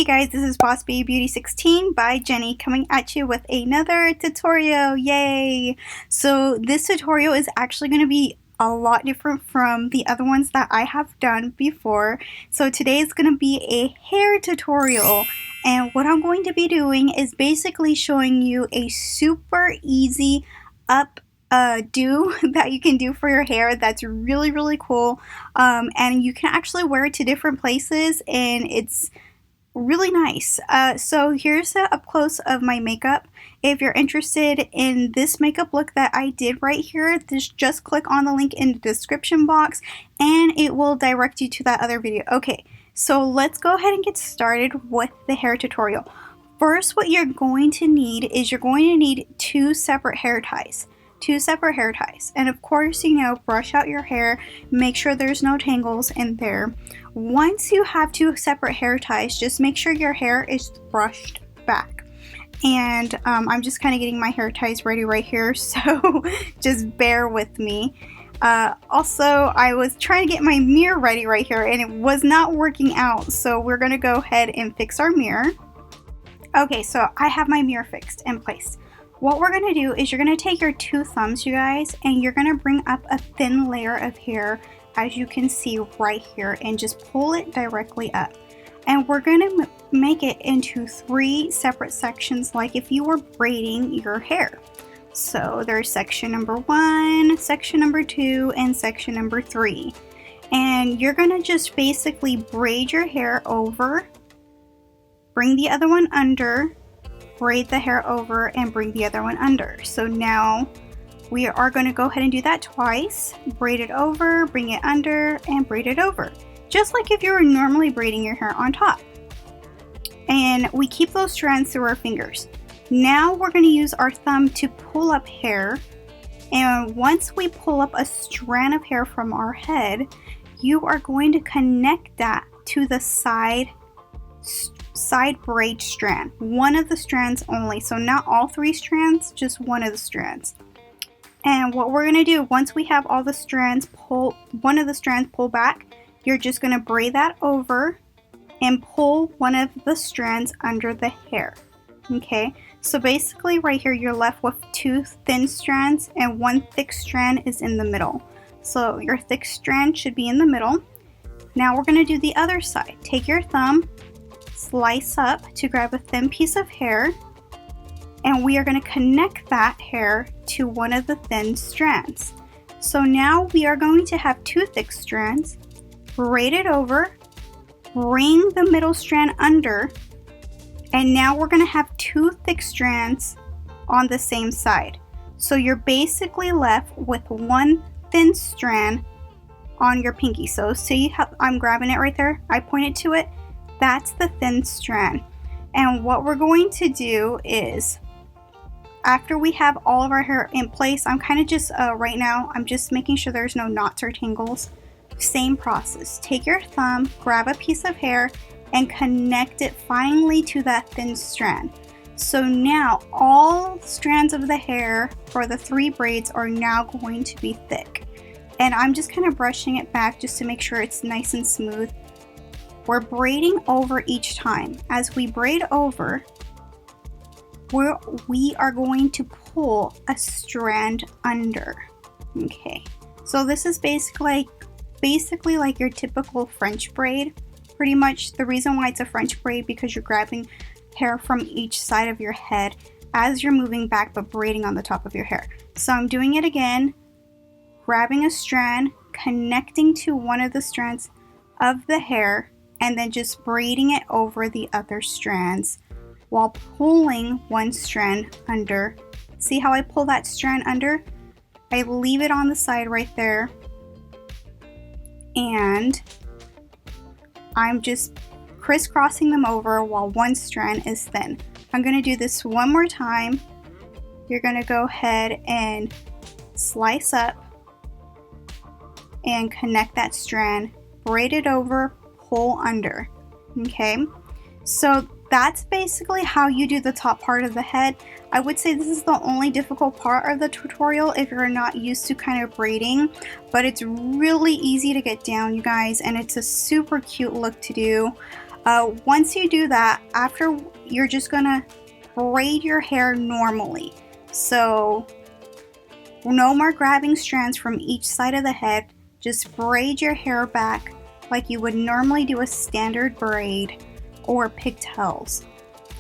Hey guys, this is Boss Baby Beauty 16 by Jenny coming at you with another tutorial. Yay! So this tutorial is actually going to be a lot different from the other ones that I have done before. So today is going to be a hair tutorial, and what I'm going to be doing is basically showing you a super easy updo that you can do for your hair that's really cool, and you can actually wear it to different places, and it's really nice. So here's the up close of my makeup. If you're interested in this makeup look that I did right here, just click on the link in the description box and it will direct you to that other video. Okay, so let's go ahead and get started with the hair tutorial. First, what you're going to need is two separate hair ties. And of course, brush out your hair, make sure there's no tangles in there. Once you have two separate hair ties, just make sure your hair is brushed back. And I'm just kind of getting my hair ties ready right here, so just bear with me. Also, I was trying to get my mirror ready right here and it was not working out, so we're gonna go ahead and fix our mirror. Okay, so I have my mirror fixed and placed. What we're going to do is you're going to take your two thumbs, you guys, and you're going to bring up a thin layer of hair, as you can see right here, and just pull it directly up. And we're going to make it into three separate sections, like if you were braiding your hair. So there's section number 1, section number 2, and section number 3. And you're going to just basically braid your hair over, bring the other one under, braid the hair over, and bring the other one under. So now we are going to go ahead and do that twice. Braid it over, bring it under, and braid it over. Just like if you were normally braiding your hair on top. And we keep those strands through our fingers. Now we're going to use our thumb to pull up hair. And once we pull up a strand of hair from our head, you are going to connect that to the side braid strand, one of the strands only, so not all three strands, just one of the strands. And what we're going to do, once we have all the strands one of the strands pull back, you're just going to braid that over and pull one of the strands under the hair. Okay, so basically right here you're left with two thin strands and one thick strand is in the middle. So your thick strand should be in the middle. Now we're going to do the other side. Take your thumb, slice up to grab a thin piece of hair, and we are going to connect that hair to one of the thin strands. So now we are going to have two thick strands, braid it over, bring the middle strand under, and now we're going to have two thick strands on the same side. So you're basically left with one thin strand on your pinky. So see how I'm grabbing it right there? I pointed to it. That's the thin strand. And what we're going to do is, after we have all of our hair in place, I'm kind of just right now I'm just making sure there's no knots or tangles. Same process. Take your thumb, grab a piece of hair, and connect it finally to that thin strand. So now all strands of the hair for the three braids are now going to be thick. And I'm just kind of brushing it back just to make sure it's nice and smooth. We're braiding over each time. As we braid over, we are going to pull a strand under. Okay, so this is basically like your typical French braid. Pretty much the reason why it's a French braid, because you're grabbing hair from each side of your head as you're moving back but braiding on the top of your hair. So I'm doing it again, grabbing a strand, connecting to one of the strands of the hair, and then just braiding it over the other strands while pulling one strand under. See how I pull that strand under? I leave it on the side right there, and I'm just crisscrossing them over while one strand is thin. I'm going to do this one more time. You're going to go ahead and slice up and connect that strand, braid it over, pull under. Okay, so that's basically how you do the top part of the head. I would say this is the only difficult part of the tutorial if you're not used to kind of braiding, but it's really easy to get down, you guys, and it's a super cute look to do. Once you do that, after you're just gonna braid your hair normally. So no more grabbing strands from each side of the head. Just braid your hair back like you would normally do a standard braid or pigtails.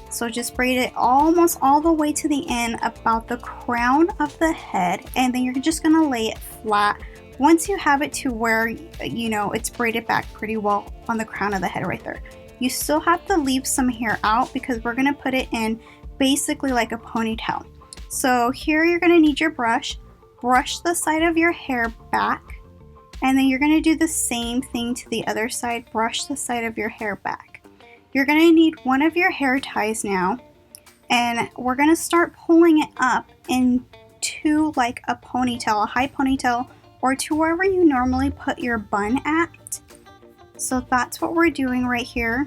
So just braid it almost all the way to the end, about the crown of the head, and then you're just gonna lay it flat. Once you have it to where, you know, it's braided back pretty well on the crown of the head right there. You still have to leave some hair out because we're gonna put it in basically like a ponytail. So here you're gonna need your brush. Brush the side of your hair back, and then you're gonna do the same thing to the other side. Brush the side of your hair back. You're gonna need one of your hair ties now, and we're gonna start pulling it up into like a ponytail, a high ponytail, or to wherever you normally put your bun at. So that's what we're doing right here.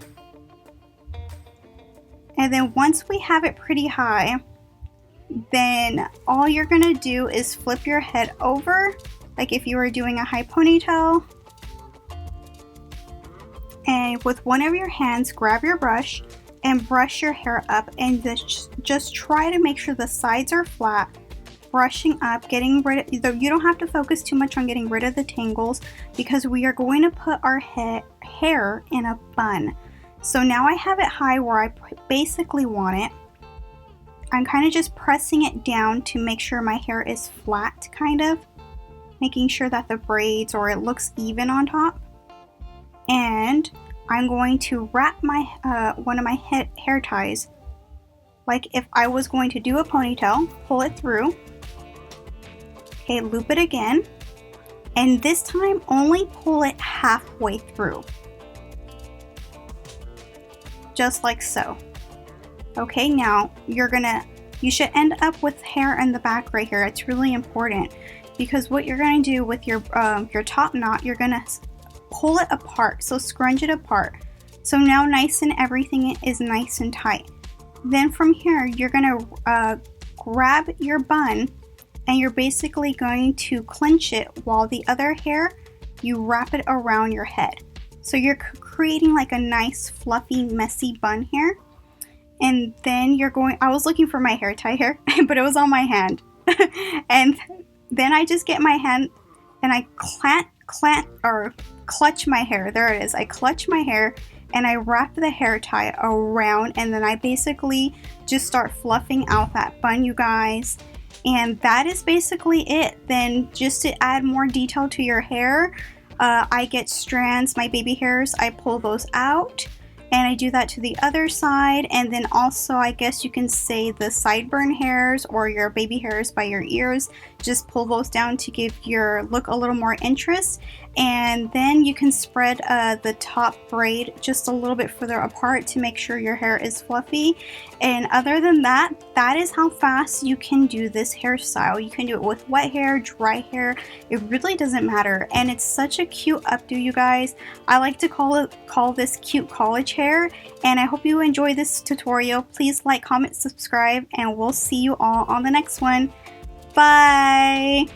And then once we have it pretty high, then all you're gonna do is flip your head over, like if you were doing a high ponytail. And with one of your hands, grab your brush and brush your hair up, and just try to make sure the sides are flat. Brushing up, getting rid of, you don't have to focus too much on getting rid of the tangles because we are going to put our hair in a bun. So now I have it high where I basically want it. I'm kind of just pressing it down to make sure my hair is flat, kind of making sure that the braids or it looks even on top. And I'm going to wrap my one of my hair ties like if I was going to do a ponytail. Pull it through. Okay, loop it again, and this time only pull it halfway through, just like so. Okay, now you should end up with hair in the back right here. It's really important because what you're going to do with your top knot, you're going to pull it apart, so scrunch it apart. So now everything is nice and tight. Then from here, you're going to grab your bun, and you're basically going to clench it while the other hair, you wrap it around your head. So you're creating like a nice fluffy messy bun here. And then I was looking for my hair tie here, but it was on my hand. And then I just get my hand and I clutch my hair. There it is. I clutch my hair and I wrap the hair tie around, and then I basically just start fluffing out that bun, you guys. And that is basically it. Then just to add more detail to your hair, I get strands, my baby hairs, I pull those out, and I do that to the other side. And then also, I guess you can say the sideburn hairs or your baby hairs by your ears, just pull those down to give your look a little more interest. And then you can spread the top braid just a little bit further apart to make sure your hair is fluffy. And other than that, that is how fast you can do this hairstyle. You can do it with wet hair, dry hair, it really doesn't matter. And it's such a cute updo, you guys. I like to call this cute college hair. And I hope you enjoy this tutorial. Please like, comment, subscribe, and we'll see you all on the next one. Bye!